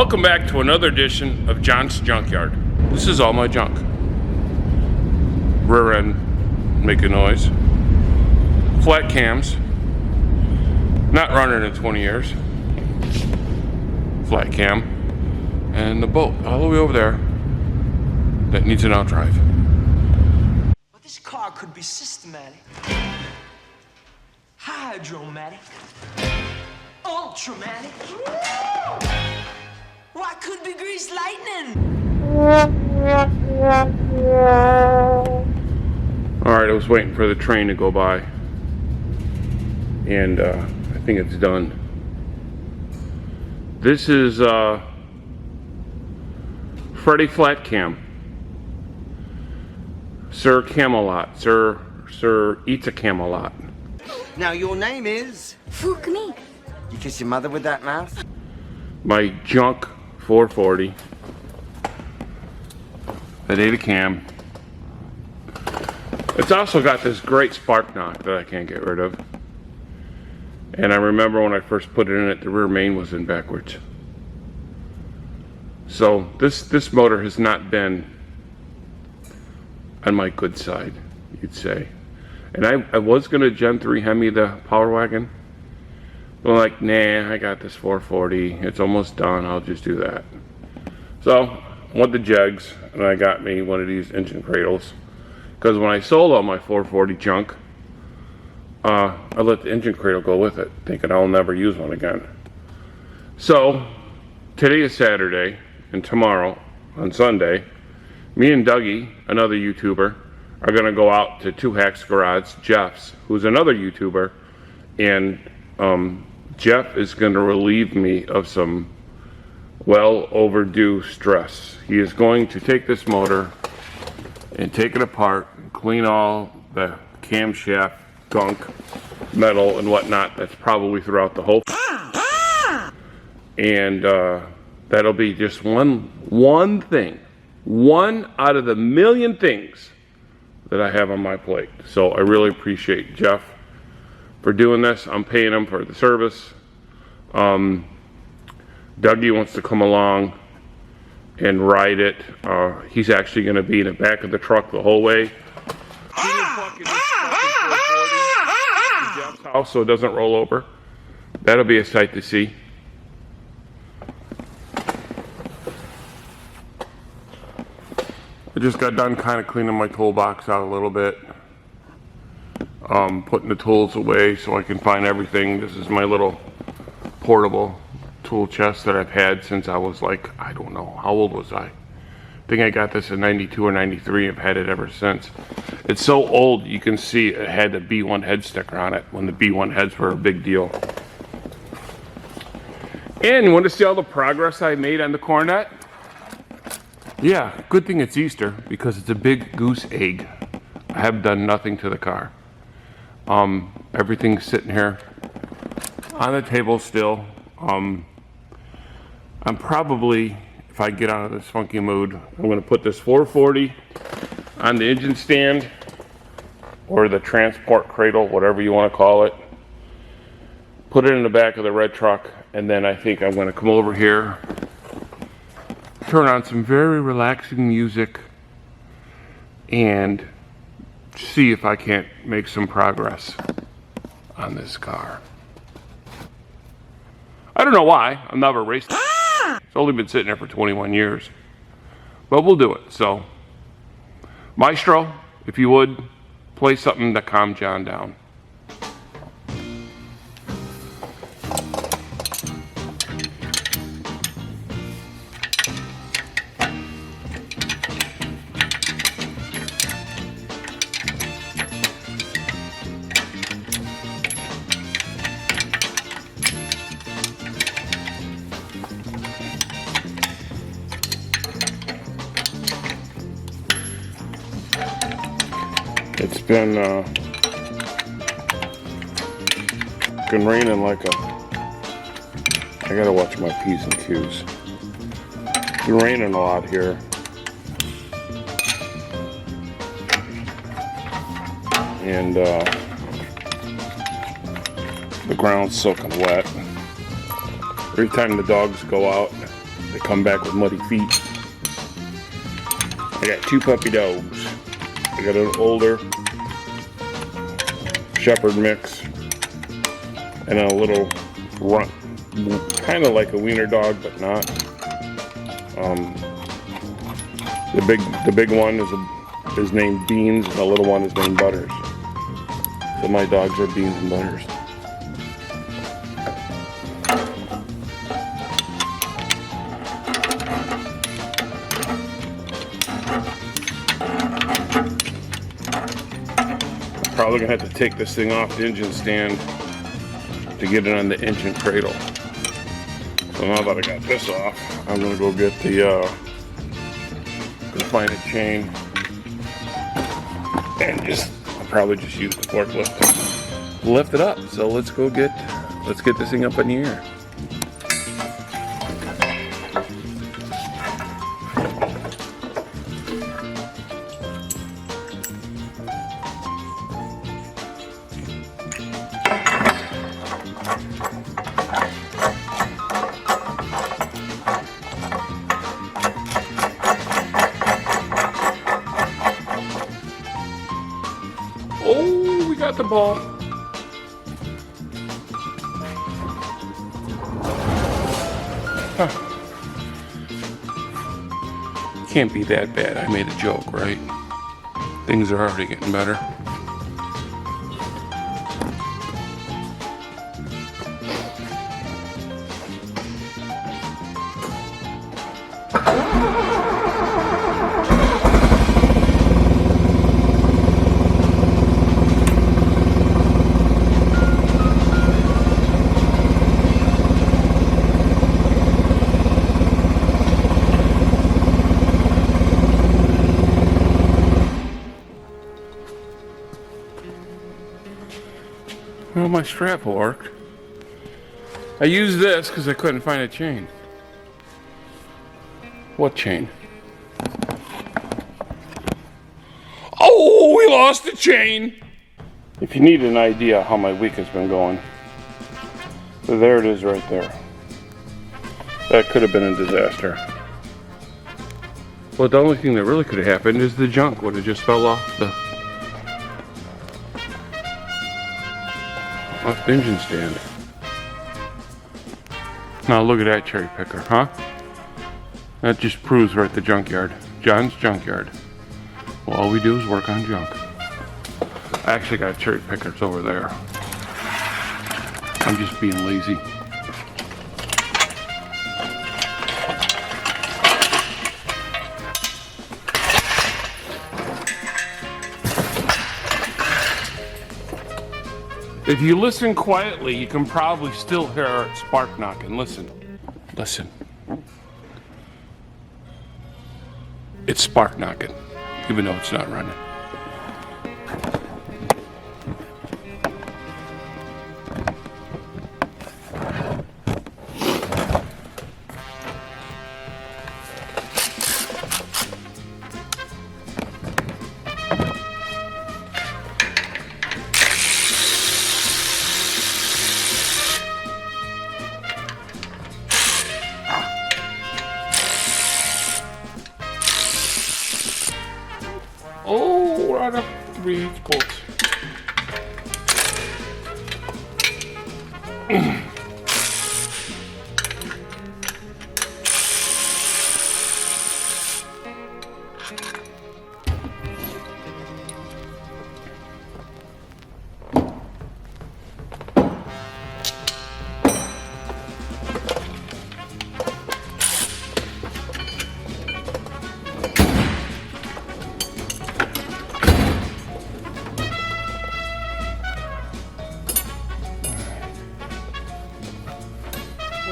Welcome back to another edition of John's Junkyard. This is all my junk. Rear end making noise. Flat cams. Not running in 20 years. Flat cam. And the boat all the way over there that needs an outdrive. But this car could be systematic, hydromatic, ultramatic. Why could be greased lightning? Alright, I was waiting for the train to go by. And I think it's done. This is Freddy Flat Cam. Sir Camelot. Sir eats a Camelot. Now your name is? Fuck me. You kiss your mother with that mouth? My junk 440. That ate a cam. It's also got this great spark knock that I can't get rid of. And I remember when I first put it in it, the rear main was in backwards. So this motor has not been on my good side, you'd say. And I was gonna Gen 3 Hemi the Power Wagon. But I'm like, nah, I got this 440. It's almost done. I'll just do that. So I went to Jegs and I got me one of these engine cradles. Because when I sold all my 440 junk, I let the engine cradle go with it, thinking I'll never use one again. So today is Saturday, and tomorrow on Sunday, me and Dougie, another YouTuber, are going to go out to Two Hacks Garage, Jeff's, who's another YouTuber, and Jeff is going to relieve me of some well overdue stress. He is going to take this motor and take it apart and clean all the camshaft gunk, metal and whatnot that's probably throughout the whole and that'll be just one thing, one out of the million things that I have on my plate. So I really appreciate Jeff for doing this. I'm paying him for the service. Dougie wants to come along and ride it. He's actually going to be in the back of the truck the whole way. Jeff's house so it doesn't roll over. That'll be a sight to see. I just got done kind of cleaning my toolbox out a little bit. Putting the tools away so I can find everything. This is my little portable tool chest that I've had since I was like, I don't know, how old was I? I think I got this in 92 or 93. I've had it ever since. It's so old, you can see it had the B1 head sticker on it when the B1 heads were a big deal. And you want to see all the progress I made on the Coronet? Yeah, good thing it's Easter because it's a big goose egg. I have done nothing to the car. Everything's sitting here on the table still. I'm probably, if I get out of this funky mood, I'm going to put this 440 on the engine stand or the transport cradle, whatever you want to call it. Put it in the back of the red truck, and then I think I'm going to come over here, turn on some very relaxing music, and see if I can't make some progress on this car. I don't know why. I've never raced it. It's only been sitting there for 21 years. But we'll do it. So, Maestro, if you would, play something to calm John down. It's been raining like a... I gotta watch my P's and Q's. It's been raining a lot here. And the ground's soaking wet. Every time the dogs go out, They come back with muddy feet. I got 2 puppy dogs. I got an older shepherd mix and a little runt, kind of like a wiener dog, but not. The big one is named Beans, and the little one is named Butters. So my dogs are Beans and Butters. Probably gonna have to take this thing off the engine stand to get it on the engine cradle. So now that I got this off, I'm gonna go get the find a chain and I'll probably just use the forklift to lift it up. So let's get this thing up in the air. Oh, we got the ball. Huh. Can't be that bad. I made a joke, right? Things are already getting better. Well, my strap worked. I used this because I couldn't find a chain. What chain? Oh, we lost the chain! If you need an idea how my week has been going, so there it is right there. That could have been a disaster. Well, the only thing that really could have happened is the junk would have just fell off the engine stand. Now look at that cherry picker, huh? That just proves we're at the junkyard. John's junkyard. Well, all we do is work on junk. I actually got cherry pickers over there. I'm just being lazy. If you listen quietly, you can probably still hear a spark knocking. Listen. Listen. It's spark knocking, even though it's not running. Oh, we're out of 3/8 bolts.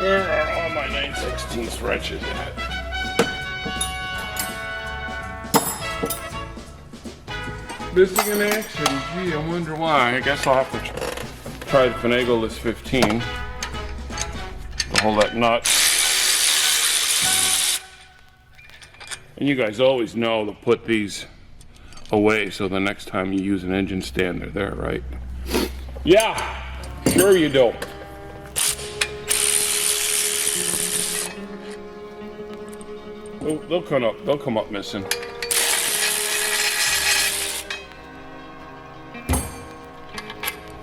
Where are all my 9/16 wrenches at? Missing in action. Gee, I wonder why. I guess I'll have to try to finagle this 15 to hold that nut. And you guys always know to put these away so the next time you use an engine stand, they're there, right? Yeah, sure you do. They'll come up. They'll come up missing.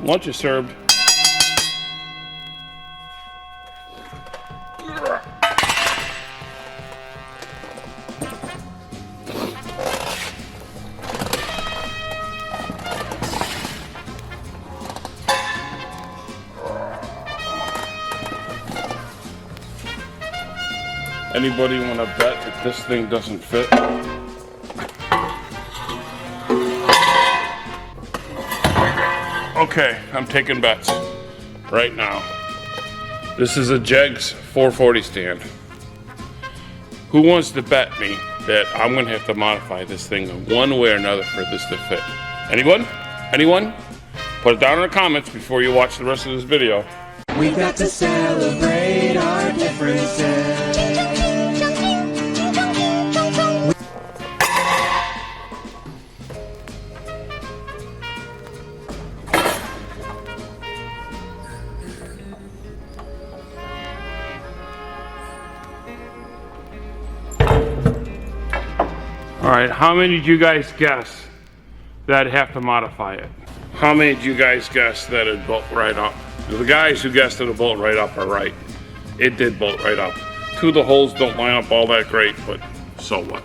Lunch is served. Anybody want to bet that this thing doesn't fit? Okay, I'm taking bets right now. This is a Jegs 440 stand. Who wants to bet me that I'm gonna have to modify this thing one way or another for this to fit? Anyone? Anyone? Put it down in the comments before you watch the rest of this video. We've got to celebrate our differences. All right, how many did you guys guess that I'd have to modify it? How many did you guys guess that it'd bolt right up? The guys who guessed it'll bolt right up are right. It did bolt right up. Two of the holes don't line up all that great, but so what?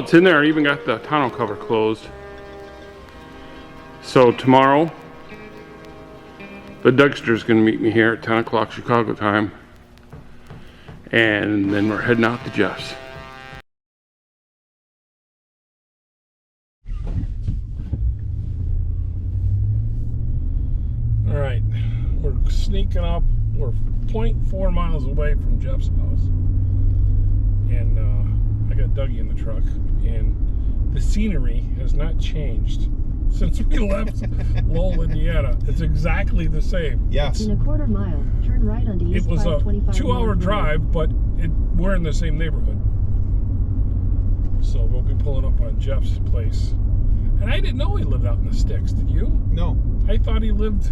it's in there. I even got the tonneau cover closed. So tomorrow, the Dougster's gonna meet me here at 10 o'clock Chicago time. And then we're heading out to Jeff's. All right, we're sneaking up. We're 0.4 miles away from Jeff's house. And I got Dougie in the truck. And the scenery has not changed since we left Lowell, Indiana. It's exactly the same. Yes. In a quarter mile, turn right onto It East was a 525 2-hour North drive, but we're in the same neighborhood. So we'll be pulling up on Jeff's place. And I didn't know he lived out in the sticks, did you? No. I thought he lived...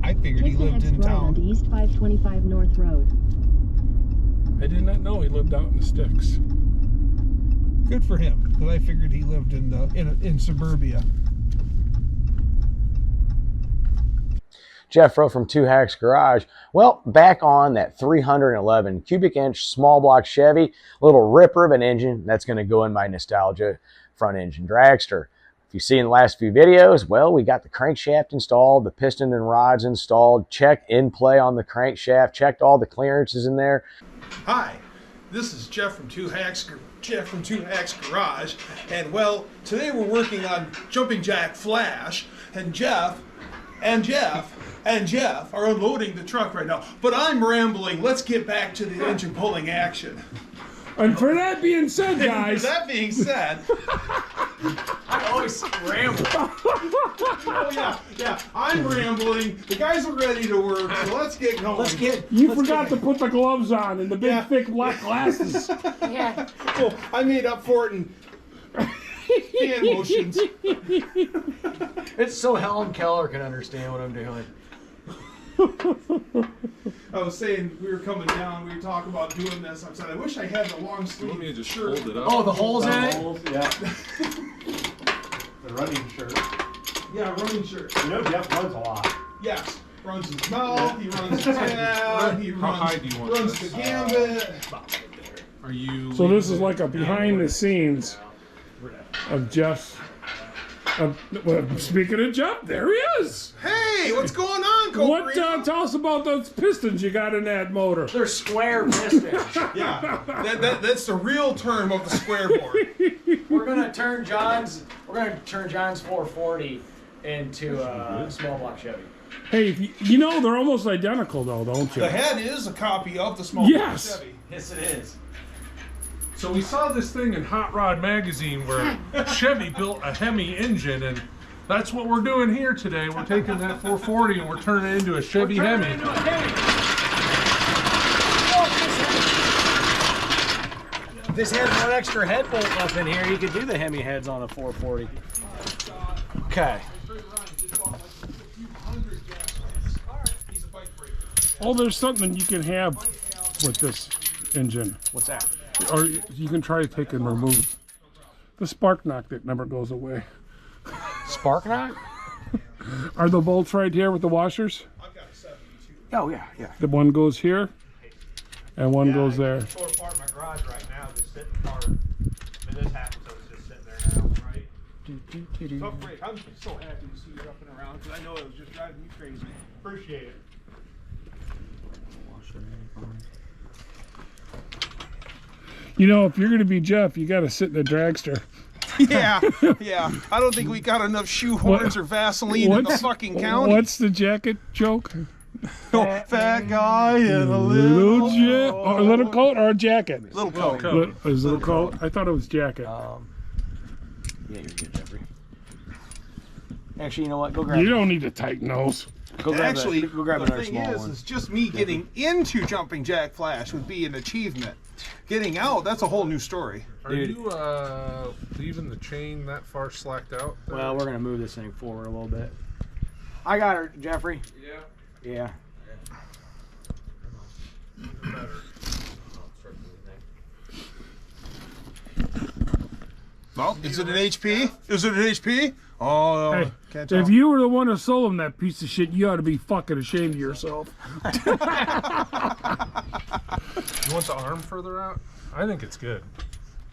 I figured he Take the lived next in right town. onto East 525 North Road. I did not know he lived out in the sticks. Good for him, because I figured he lived in suburbia. Jeff Rowe from Two Hacks Garage. Well, back on that 311 cubic inch small block Chevy, little ripper of an engine that's going to go in my nostalgia front engine dragster. If you've seen the last few videos, well, we got the crankshaft installed, the piston and rods installed, checked in play on the crankshaft, checked all the clearances in there. Hi, this is Jeff from Two Hacks Garage, and well, today we're working on Jumping Jack Flash, and Jeff are unloading the truck right now. But I'm rambling. Let's get back to the engine pulling action. And for that being said, guys... For that being said, I always ramble. oh yeah, I'm rambling. The guys are ready to work, so let's get going. You forgot to put the gloves on and the big, thick black glasses. Yeah. Oh, I made up for it in hand motions. It's so Helen Keller can understand what I'm doing. I was saying we were coming down, we were talking about doing this. I said, I wish I had the long sleeve shirt. Oh, the holes in it? Yeah. The running shirt. Yeah, running shirt. You know Jeff runs a lot. Yes. Runs his mouth, he runs his tab, he How high do you want runs this? the gambit. Are you? So this is like a behind the scenes of Jeff's. Well, speaking of Jeff, there he is. Hey, what's going on, Cole? What? Tell us about those pistons you got in that motor. They're square pistons. Yeah, that's the real term of the square board. We're gonna turn John's 440 into a small block Chevy. Hey, you know they're almost identical though, don't you? The head is a copy of the small Yes. Chevy. Yes, it is. So we saw this thing in Hot Rod magazine where Chevy built a Hemi engine, and that's what we're doing here today. We're taking that 440 and we're turning it into a Chevy Hemi. If this had one extra head bolt up in here, you could do the Hemi heads on a 440. Okay. Oh, there's something you can have with this engine. What's that? Or you can try to take and remove the spark knock that never goes away. Spark knock? Are the bolts right here with the washers? I've got a 72. Oh, yeah, yeah. The one goes here and one goes there. I tore apart my garage right now, just sitting apart. I mean, this happened, so it's just sitting there now, right? So great. I'm so happy to see you up and around because I know it was just driving me crazy. Appreciate it. You know, if you're going to be Jeff, you got to sit in the dragster. Yeah. I don't think we got enough shoehorns or Vaseline in the fucking county. What's the jacket joke? Fat guy in a Little a little coat or a jacket? little coat. Is little coat? I thought it was jacket. Yeah, you're good, Jeffrey. Actually, you know what? Go grab You don't need to tighten those. Go grab Actually, go grab the another thing small is, one. is just me getting into Jumping Jack Flash would be an achievement. Getting out, that's a whole new story. Are you leaving the chain that far slacked out? Well, we're gonna move this thing forward a little bit. I got her, Jeffrey. Yeah. Well, is it an HP? Is it an HP? Oh, Hey, can't tell. if you were the one who sold him that piece of shit, you ought to be fucking ashamed of yourself. You want the arm further out? I think it's good.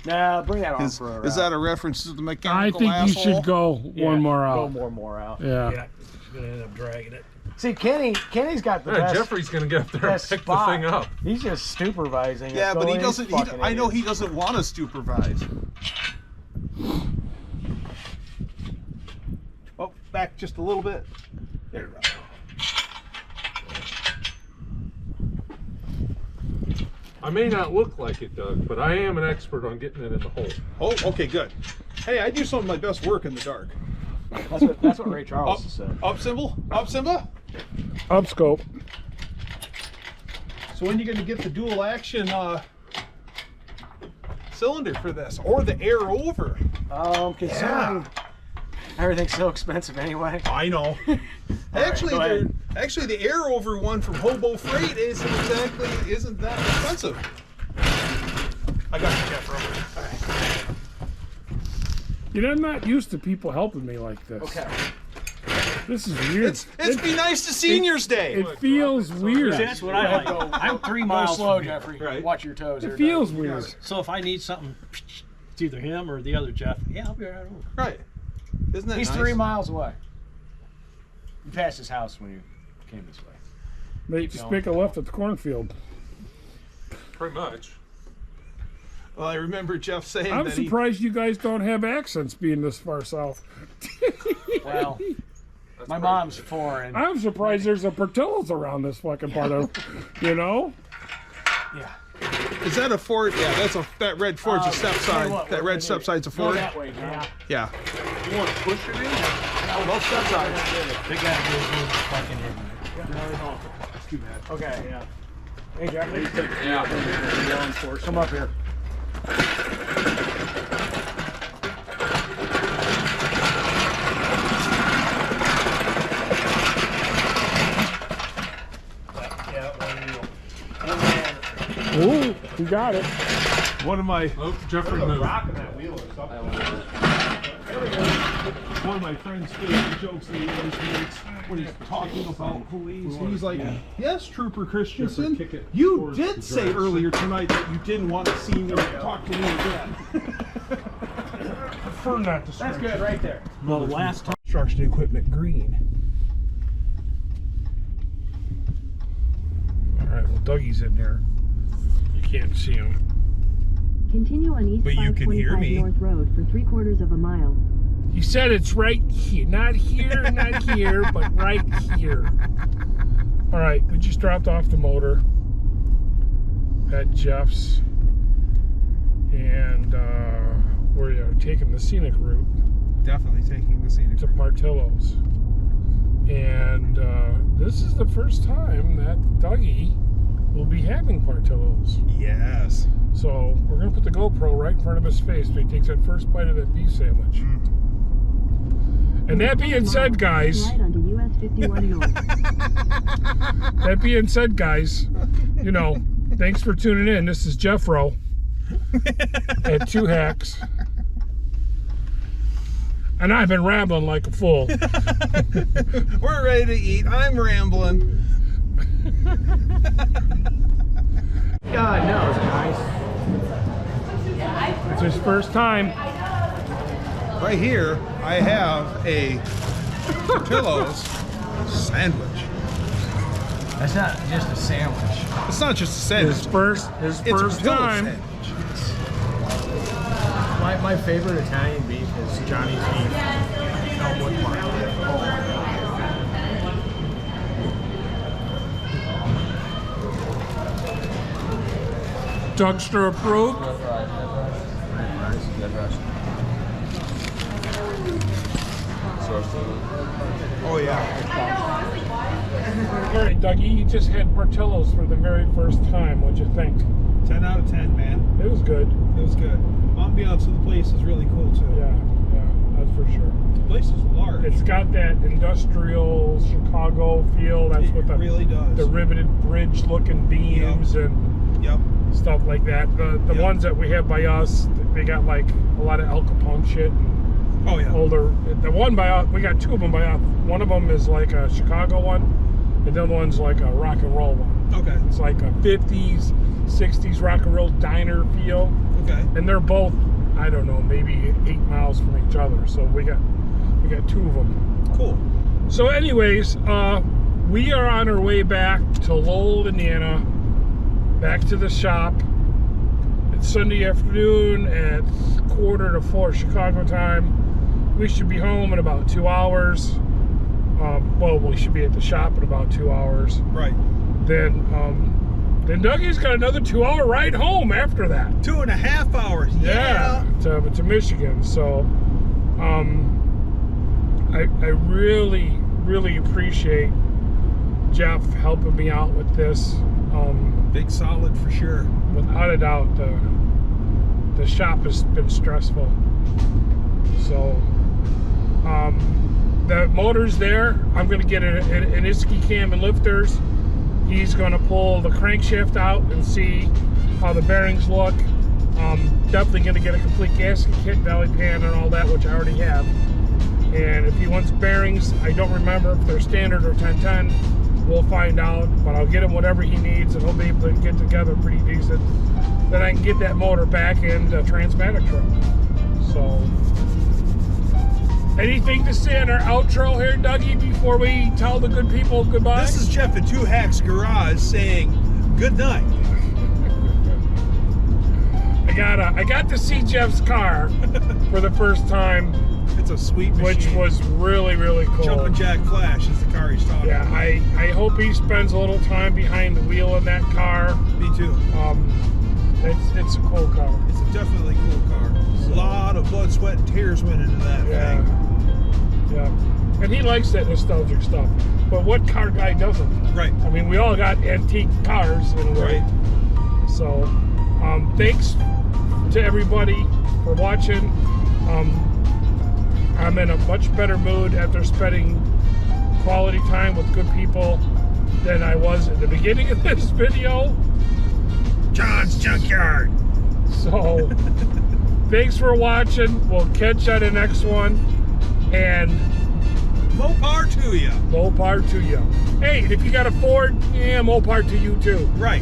Nah, bring that on Is for that a reference to the I mechanical think you asshole? should go one more out. Go more out. Yeah. Yeah. He's gonna end up dragging it. See, Kenny's got the Yeah, best. Jeffrey's gonna get up there and best pick spot. the thing up. He's just supervising. Yeah, it, but he going doesn't. fucking I know idiots. he doesn't want to supervise. Oh, back just a little bit. There you go. I may not look like it, Doug, but I am an expert on getting it in the hole. Oh, okay, good. Hey, I do some of my best work in the dark. That's what Ray Charles said. Up symbol? Up Simba? Up scope. So when are you going to get the dual action cylinder for this? Or the air over? Considering everything's so expensive anyway. I know. Actually, the air over one from Hobo Freight isn't that expensive. I got you, Jeff. All right. You know, I'm not used to people helping me like this. Okay. This is weird. It's be nice to Seniors Day. It feels weird. See, that's what I like. I'm 3 miles slow, Jeffrey. Right. Watch your toes. It feels weird. So if I need something, it's either him or the other Jeff. Yeah, I'll be right over. Right. Isn't that He's nice? 3 miles away. You passed his house when you came this way. Mate, just make a left at the cornfield. Pretty much. Well, I remember Jeff saying I'm that surprised you guys don't have accents being this far south. Well, my mom's foreign. I'm surprised there's a Portillo's around this fucking part of, you know? Yeah. Is that a Ford? Yeah, that red Ford's a step sign. That red step sign's a Go Ford. that way, yeah. Yeah. You want to push it in? Oh, both step signs. They gotta be fucking in. That's too bad. Okay, yeah. Hey, Jack. Yeah. Come up here. Ooh, you got it. One of my Jeffrey moved. one of my friend's favorite jokes that he always makes when he's talking about police. He's like, "Yes, Trooper Christensen, you did say earlier tonight that you didn't want to see me talk to me again." Prefer not to That's good, right there. Well, last time. Construction equipment green. All right, well, Dougie's in there. You can't see him. Continue on East But you can hear 525 me. North Road for 3/4 of a mile. He said it's right here. Not here, not here, but right here. All right, we just dropped off the motor at Jeff's. And we're taking the scenic route Definitely taking the scenic. to Portillo's. And this is the first time that Dougie will be having Portillo's. Yes. So we're going to put the GoPro right in front of his face when he takes that first bite of that beef sandwich. And that being said, guys, Right onto US 51 North. that being said, guys, you know, thanks for tuning in. This is Jeffro at Two Hacks. And I've been rambling like a fool. We're ready to eat. I'm rambling. God knows, guys. It's his first time. Right here, I have a Portillo's sandwich. That's not just a sandwich. It's not just a sandwich. His first It's a first Portillo's time. sandwich. My favorite Italian beef is Johnny's beef. Elmwood Park. Dougster approved. Oh yeah. All right, Dougie, you just had Portillo's for the very first time. What'd you think? 10 out of 10, man. It was good. It was good. Ambiance of the place is really cool too. Yeah, that's for sure. The place is large. It's got that industrial Chicago feel. That's what the really does. the riveted bridge looking beams and stuff like that. The ones that we have by us, they got like a lot of El Capone shit. And older. The one by us, we got two of them by us. One of them is like a Chicago one, and the other one's like a rock and roll one. Okay. It's like a 50s, 60s rock and roll diner feel. Okay. And they're both, I don't know, maybe 8 miles from each other. So we got 2 of them. Cool. So anyways, we are on our way back to Lowell, Indiana, back to the shop. It's Sunday afternoon at 3:45 Chicago time. We should be home in about 2 hours. Well, we should be at the shop in about 2 hours. Right. Then Dougie's got another 2-hour ride home after that. 2.5 hours. Yeah, to Michigan. So, I really appreciate Jeff helping me out with this. Big solid for sure. Without a doubt, the shop has been stressful. So, the motor's there. I'm going to get an Iski cam and lifters. He's going to pull the crankshaft out and see how the bearings look. Definitely going to get a complete gasket kit, valley pan, and all that, which I already have. And if he wants bearings, I don't remember if they're standard or 1010. We'll find out, but I'll get him whatever he needs, and he'll be able to get together pretty decent. Then I can get that motor back in the Transmatic truck. So, anything to say on our outro here, Dougie, before we tell the good people goodbye? This is Jeff at Two Hacks Garage saying good night. I got to see Jeff's car for the first time. It's a sweet machine. Which was really, really cool. Jumpin' Jack Flash is the car he's talking about. Yeah, I hope he spends a little time behind the wheel in that car. Me too. It's a cool car. It's a definitely cool car. A lot of blood, sweat, and tears went into that thing. Yeah. And he likes that nostalgic stuff. But what car guy doesn't? Right. I mean, we all got antique cars in a way. Right. So, thanks to everybody for watching. I'm in a much better mood after spending quality time with good people than I was at the beginning of this video. John's Junkyard. So, thanks for watching. We'll catch you on the next one. And more power to you. More power to you. Hey, if you got a Ford, yeah, more power to you too. Right.